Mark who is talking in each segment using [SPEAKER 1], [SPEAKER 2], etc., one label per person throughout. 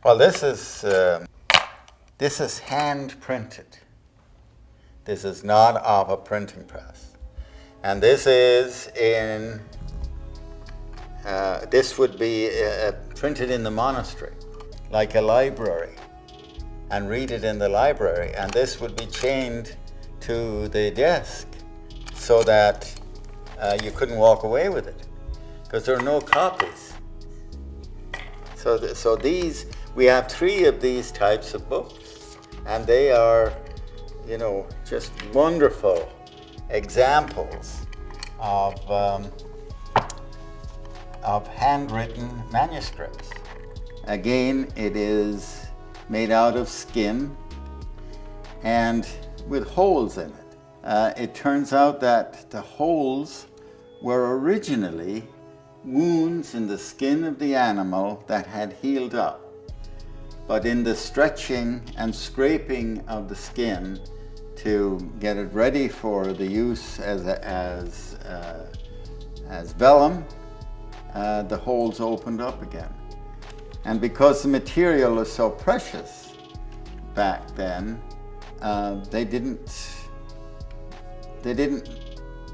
[SPEAKER 1] Well, this is hand printed. This is not of a printing press, and this is in. This would be printed in the monastery, like a library, and read it in the library. And this would be chained to the desk so that you couldn't walk away with it, because there are no copies. So these, we have 3 of these types of books, and they are, just wonderful examples of handwritten manuscripts. Again, it is made out of skin and with holes in it. It turns out that the holes were originally wounds in the skin of the animal that had healed up. But in the stretching and scraping of the skin to get it ready for the use as vellum, the holes opened up again. And because the material was so precious back then, they didn't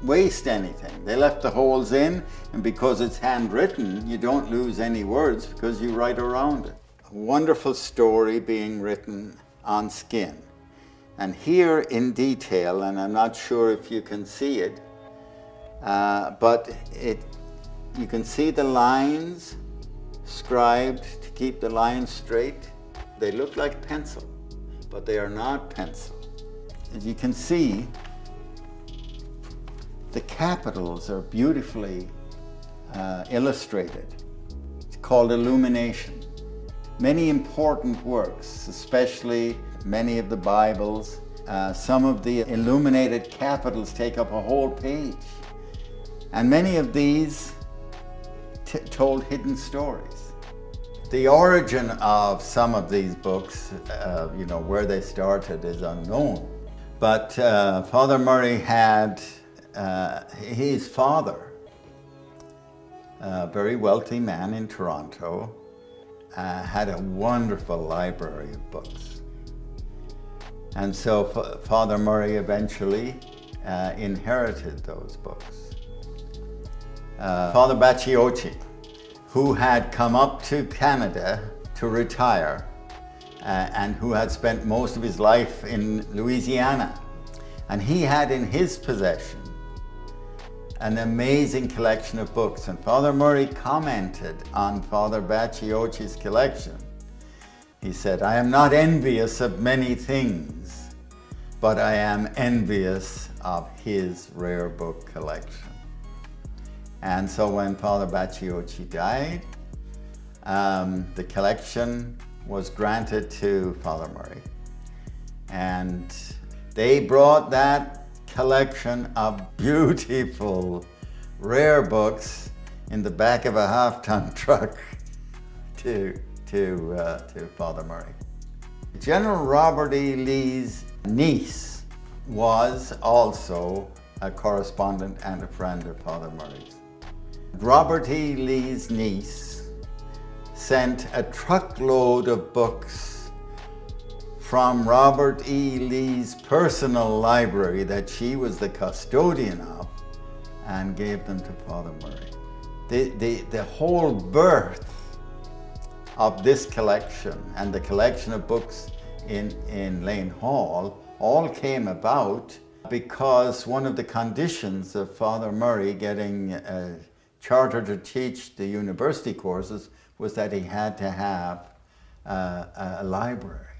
[SPEAKER 1] waste anything. They left the holes in, and because it's handwritten, you don't lose any words because you write around it. A wonderful story being written on skin. And here in detail, and I'm not sure if you can see it, but you can see the lines scribed to keep the lines straight. They look like pencil, but they are not pencil. As you can see, the capitals are beautifully illustrated. It's called illumination. Many important works, especially many of the Bibles, some of the illuminated capitals take up a whole page. And many of these told hidden stories. The origin of some of these books, where they started, is unknown. But Father Murray had his father, a very wealthy man in Toronto, had a wonderful library of books. And so Father Murray eventually inherited those books. Father Bacciochi, who had come up to Canada to retire and who had spent most of his life in Louisiana. And he had in his possession an amazing collection of books. And Father Murray commented on Father Bacciochi's collection. He said, "I am not envious of many things, but I am envious of his rare book collection." And so when Father Bacciochi died, the collection was granted to Father Murray. And they brought that collection of beautiful, rare books in the back of a half-ton truck to Father Murray. General Robert E. Lee's niece was also a correspondent and a friend of Father Murray's. Robert E. Lee's niece sent a truckload of books from Robert E. Lee's personal library that she was the custodian of, and gave them to Father Murray. The whole birth of this collection and the collection of books in Lane Hall all came about because one of the conditions of Father Murray getting a charter to teach the university courses was that he had to have a library.